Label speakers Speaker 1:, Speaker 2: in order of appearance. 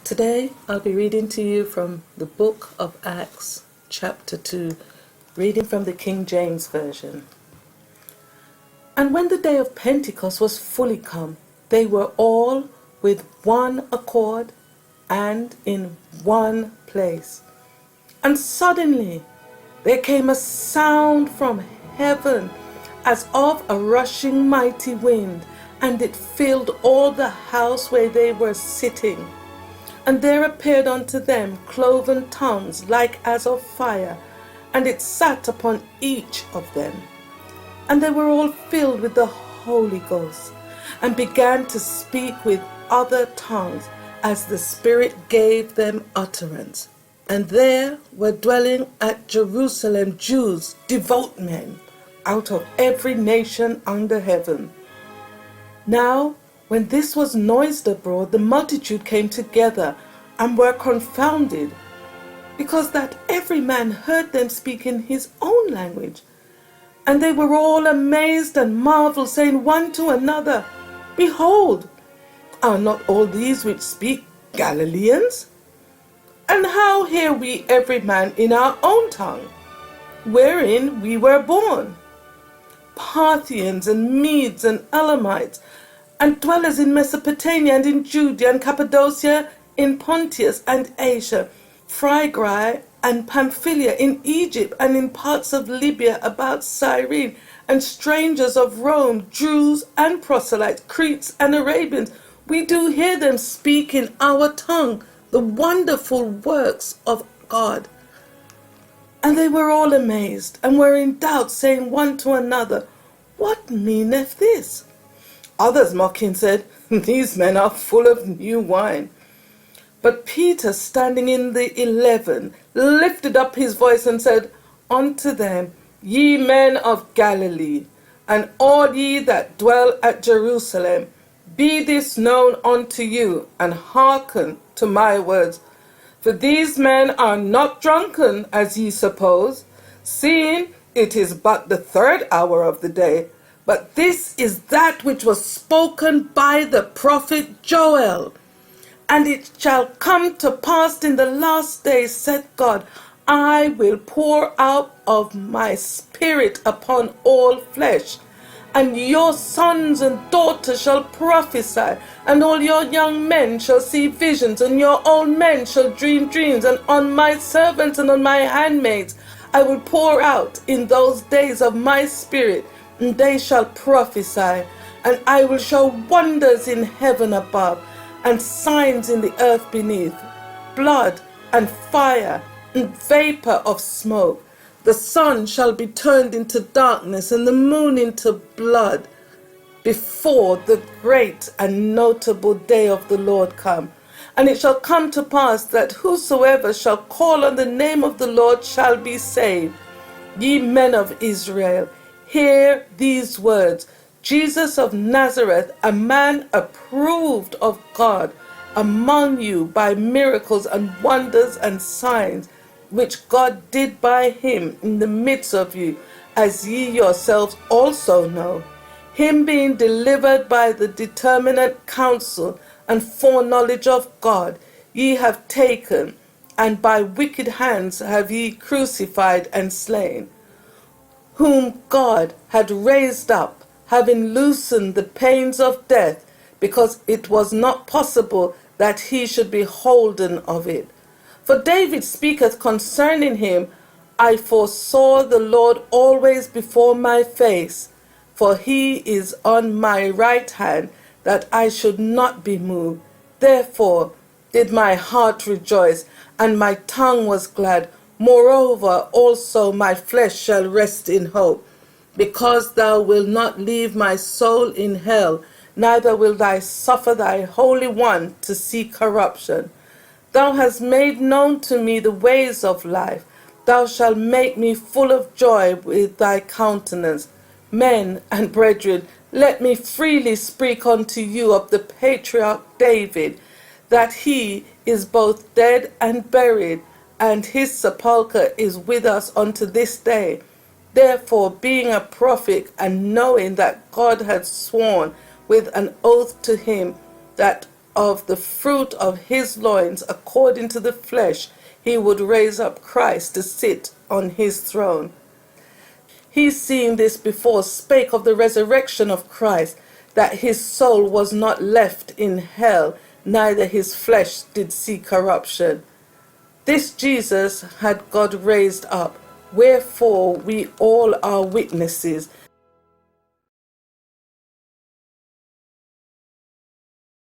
Speaker 1: Today I'll be reading to you from the book of Acts, chapter 2, reading from the King James Version. And when the day of Pentecost was fully come, they were all with one accord and in one place. And suddenly there came a sound from heaven as of a rushing mighty wind, and it filled all the house where they were sitting. And there appeared unto them cloven tongues like as of fire, and it sat upon each of them. And they were all filled with the Holy Ghost, and began to speak with other tongues, as the Spirit gave them utterance. And there were dwelling at Jerusalem Jews, devout men, out of every nation under heaven. Now, when this was noised abroad, the multitude came together and were confounded, because that every man heard them speak in his own language. And they were all amazed and marveled, saying one to another, Behold, are not all these which speak Galileans? And how hear we every man in our own tongue, wherein we were born? Parthians and Medes and Elamites, and dwellers in Mesopotamia and in Judea and Cappadocia, in Pontus and Asia, Phrygia and Pamphylia, in Egypt and in parts of Libya about Cyrene, and strangers of Rome, Jews and proselytes, Cretes and Arabians, we do hear them speak in our tongue the wonderful works of God. And they were all amazed, and were in doubt, saying one to another, What meaneth this? Others mocking said, These men are full of new wine. But Peter, standing in the 11, lifted up his voice and said unto them, Ye men of Galilee, and all ye that dwell at Jerusalem, be this known unto you, and hearken to my words. For these men are not drunken, as ye suppose, seeing it is but the 3rd hour of the day. But this is that which was spoken by the prophet Joel. And it shall come to pass in the last days, said God, I will pour out of my spirit upon all flesh. And your sons and daughters shall prophesy, and all your young men shall see visions, and your old men shall dream dreams. And on my servants and on my handmaids I will pour out in those days of my spirit, and they shall prophesy. And I will show wonders in heaven above, and signs in the earth beneath, blood and fire and vapor of smoke. The sun shall be turned into darkness, and the moon into blood, before the great and notable day of the Lord come. And it shall come to pass that whosoever shall call on the name of the Lord shall be saved. Ye men of Israel, hear these words. Jesus of Nazareth, a man approved of God among you by miracles and wonders and signs, which God did by him in the midst of you, as ye yourselves also know. Him being delivered by the determinate counsel and foreknowledge of God, ye have taken, and by wicked hands have ye crucified and slain, whom God had raised up, having loosened the pains of death, because it was not possible that he should be holden of it. For David speaketh concerning him, I foresaw the Lord always before my face, for he is on my right hand, that I should not be moved. Therefore did my heart rejoice, and my tongue was glad. Moreover also my flesh shall rest in hope. Because thou wilt not leave my soul in hell, neither will thou suffer thy Holy One to see corruption. Thou hast made known to me the ways of life. Thou shalt make me full of joy with thy countenance. Men and brethren, let me freely speak unto you of the patriarch David, that he is both dead and buried, and his sepulchre is with us unto this day. Therefore, being a prophet, and knowing that God had sworn with an oath to him, that of the fruit of his loins, according to the flesh, he would raise up Christ to sit on his throne. He, seeing this before, spake of the resurrection of Christ, that his soul was not left in hell, neither his flesh did see corruption. This Jesus had God raised up, wherefore we all are witnesses.